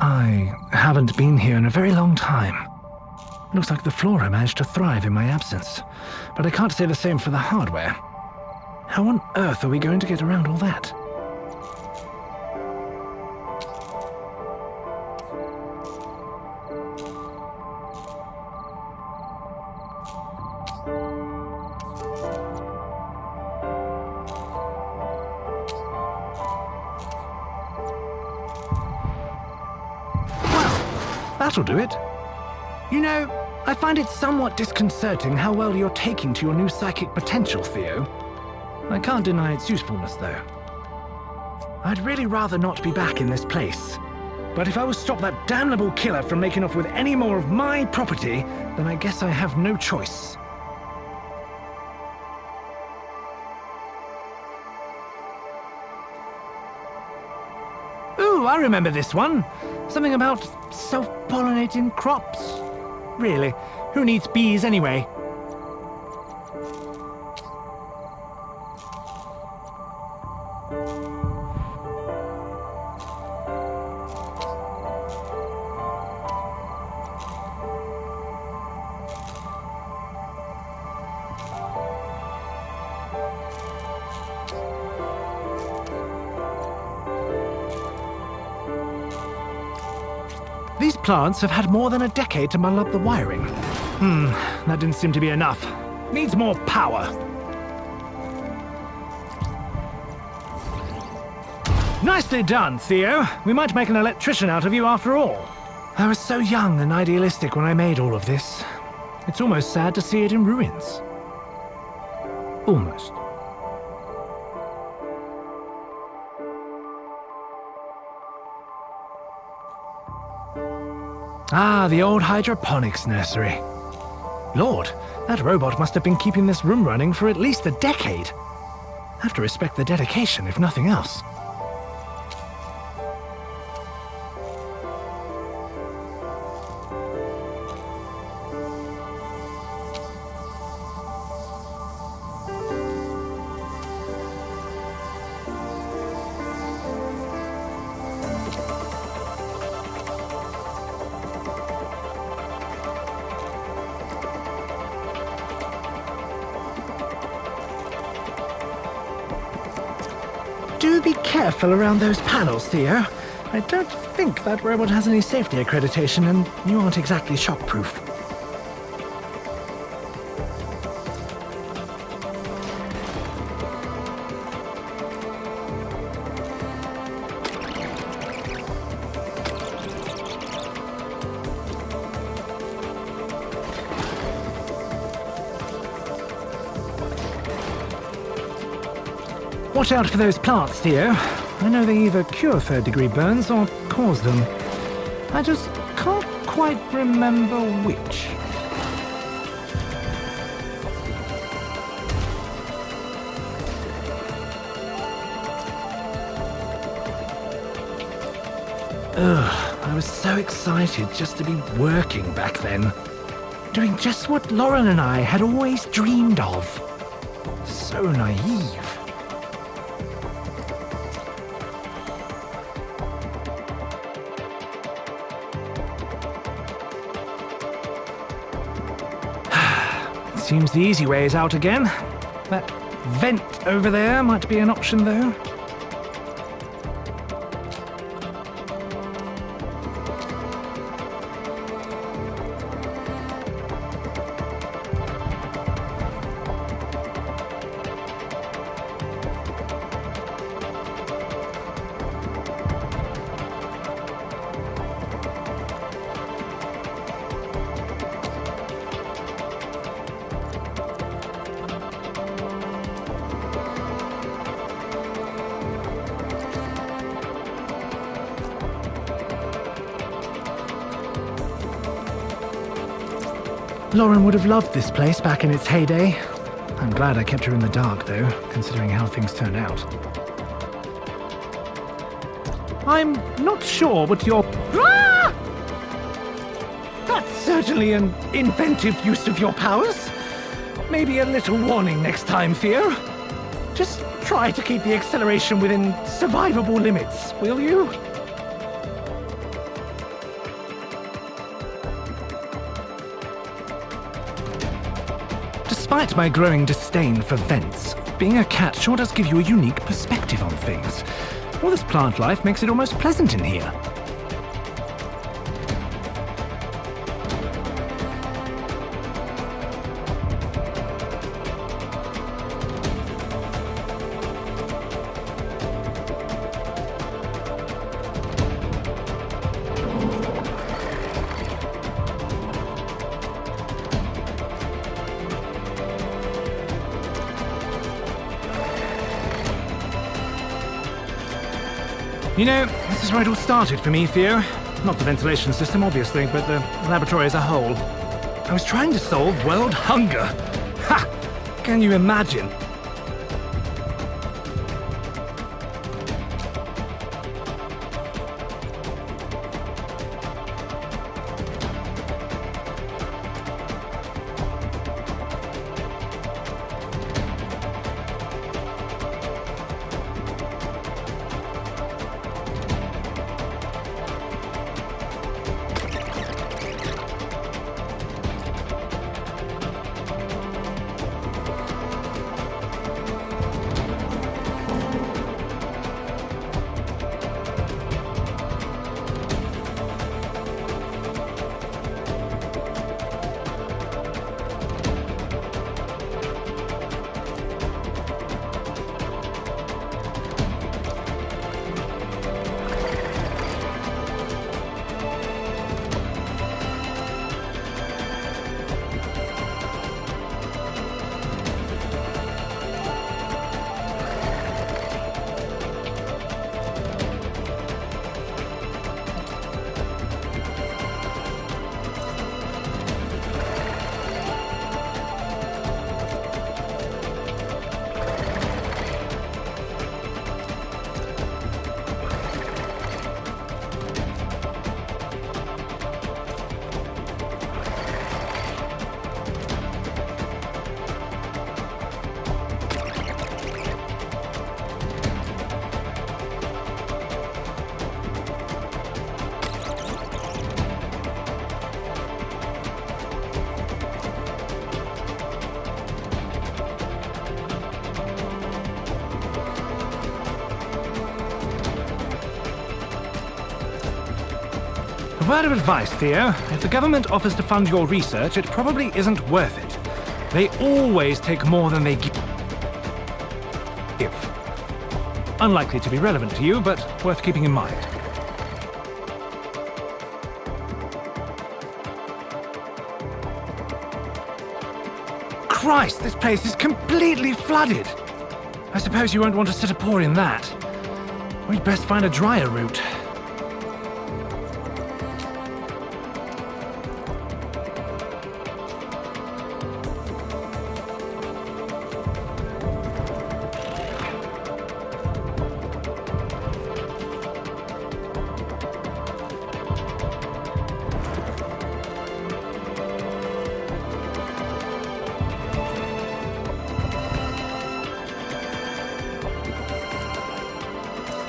I haven't been here in a very long time. Looks like the flora managed to thrive in my absence, but I can't say the same for the hardware. How on earth are we going to get around all that? That'll do it. You know, I find it somewhat disconcerting how well you're taking to your new psychic potential, Theo. I can't deny its usefulness, though. I'd really rather not be back in this place. But if I will stop that damnable killer from making off with any more of my property, then I guess I have no choice. Ooh, I remember this one. Something about self-pollinating crops. Really, who needs bees anyway? These plants have had more than a decade to muddle up the wiring. That didn't seem to be enough. Needs more power. Nicely done, Theo. We might make an electrician out of you after all. I was so young and idealistic when I made all of this. It's almost sad to see it in ruins. Almost. Ah, the old hydroponics nursery. Lord, that robot must have been keeping this room running for at least a decade. Have to respect the dedication, if nothing else. Do be careful around those panels, Theo. I don't think that robot has any safety accreditation, and you aren't exactly shockproof. Watch out for those plants, Theo. I know they either cure third-degree burns or cause them. I just can't quite remember which. Ugh, I was so excited just to be working back then. Doing just what Lauren and I had always dreamed of. So naive. Seems the easy way is out again. That vent over there might be an option, though. Lauren would have loved this place back in its heyday. I'm glad I kept her in the dark, though, considering how things turned out. I'm not sure what your... Ah! That's certainly an inventive use of your powers. Maybe a little warning next time, Theo. Just try to keep the acceleration within survivable limits, will you? Despite my growing disdain for vents, being a cat sure does give you a unique perspective on things. All this plant life makes it almost pleasant in here. You know, this is where it all started for me, Theo. Not the ventilation system, obviously, but the laboratory as a whole. I was trying to solve world hunger. Ha! Can you imagine? A word of advice, Theo. If the government offers to fund your research, it probably isn't worth it. They always take more than they give. Unlikely to be relevant to you, but worth keeping in mind. Christ, this place is completely flooded. I suppose you won't want to set a paw in that. We'd best find a drier route.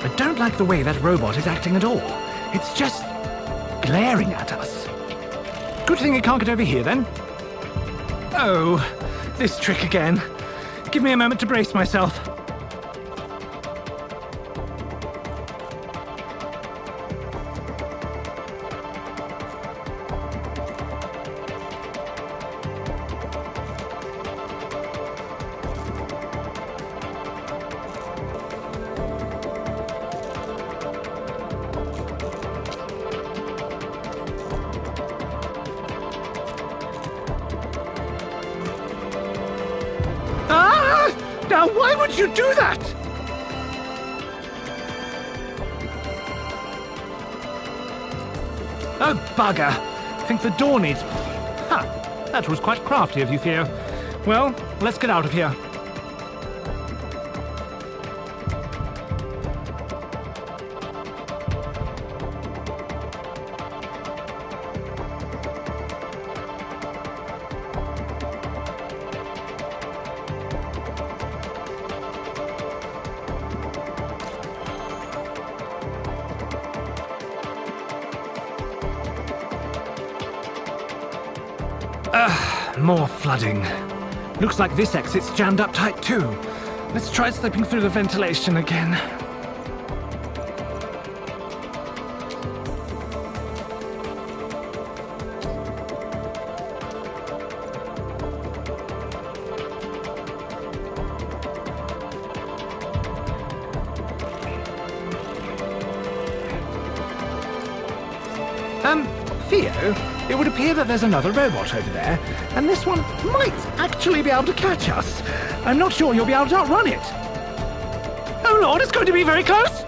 I don't like the way that robot is acting at all. It's just glaring at us. Good thing it can't get over here, then. Oh, this trick again. Give me a moment to brace myself. Now, why would you do that? Oh, bugger. I think the door needs... Ha! That was quite crafty of you, Theo. Well, let's get out of here. More flooding. Looks like this exit's jammed up tight too. Let's try slipping through the ventilation again. Theo, it would appear that there's another robot over there, and this one might actually be able to catch us. I'm not sure you'll be able to outrun it. Oh Lord, it's going to be very close!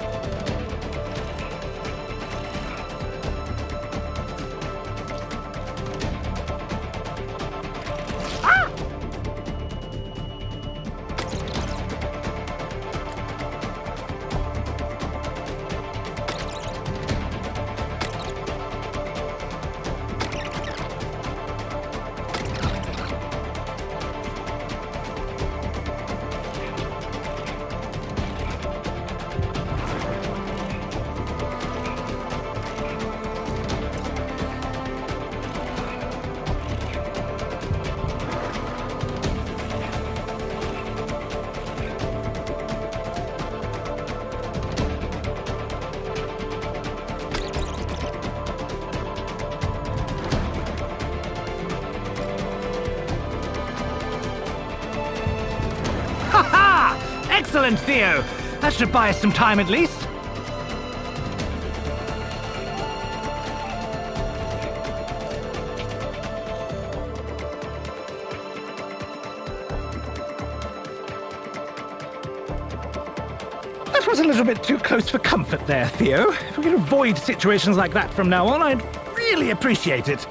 Excellent, Theo! That should buy us some time at least. That was a little bit too close for comfort there, Theo. If we could avoid situations like that from now on, I'd really appreciate it.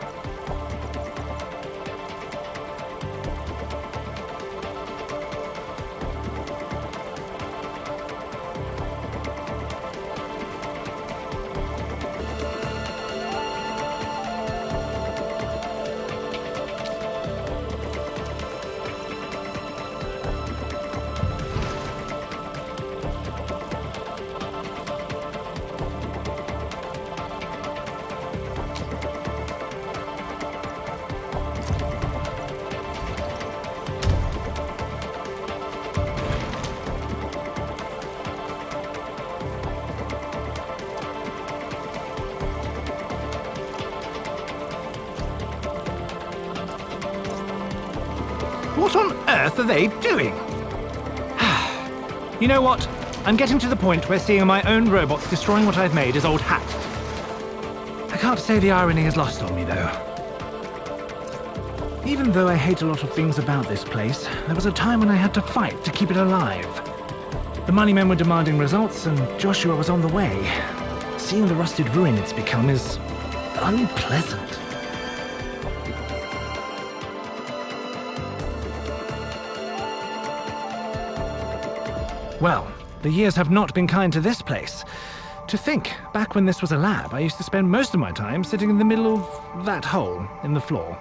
What on earth are they doing? You know what? I'm getting to the point where seeing my own robots destroying what I've made is old hat. I can't say the irony is lost on me, though. Even though I hate a lot of things about this place, there was a time when I had to fight to keep it alive. The money men were demanding results, and Joshua was on the way. Seeing the rusted ruin it's become is unpleasant. Well, the years have not been kind to this place. To think, back when this was a lab, I used to spend most of my time sitting in the middle of that hole in the floor.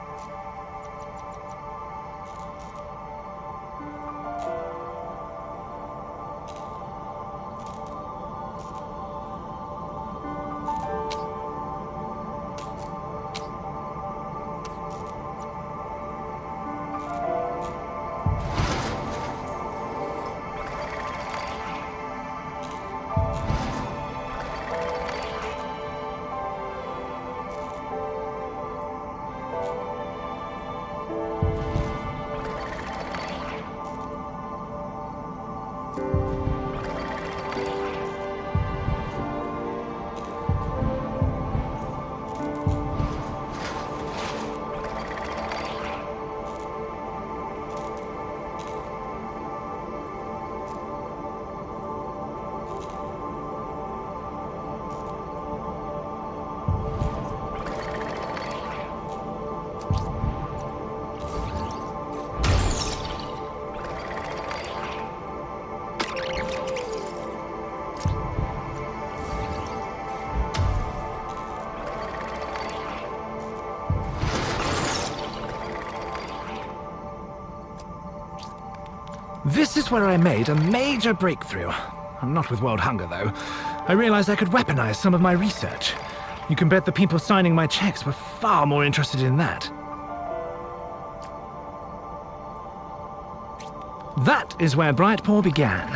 This is where I made a major breakthrough. I'm not with World Hunger, though. I realized I could weaponize some of my research. You can bet the people signing my checks were far more interested in that. That is where Brightpaw began.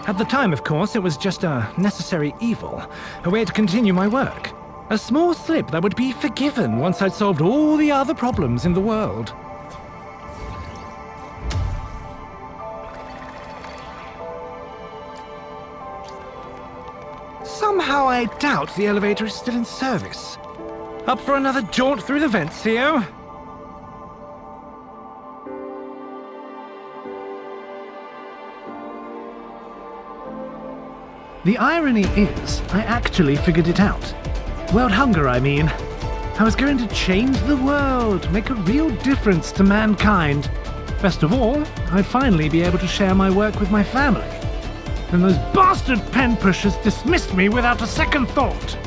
At the time, of course, it was just a necessary evil, a way to continue my work. A small slip that would be forgiven once I'd solved all the other problems in the world. Somehow I doubt the elevator is still in service. Up for another jaunt through the vents, Theo? The irony is, I actually figured it out. World hunger, I mean. I was going to change the world, make a real difference to mankind. Best of all, I'd finally be able to share my work with my family. And those bastard pen pushers dismissed me without a second thought.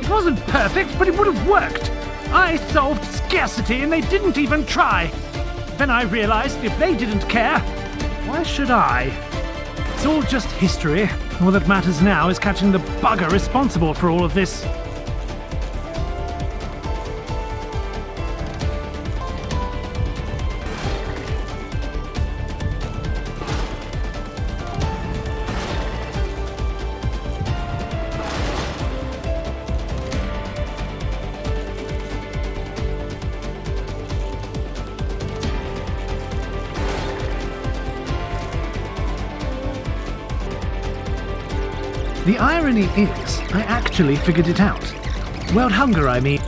It wasn't perfect, but it would have worked. I solved scarcity and they didn't even try. Then I realized if they didn't care, why should I? It's all just history. All that matters now is catching the bugger responsible for all of this. The irony is, I actually figured it out. World hunger, I mean.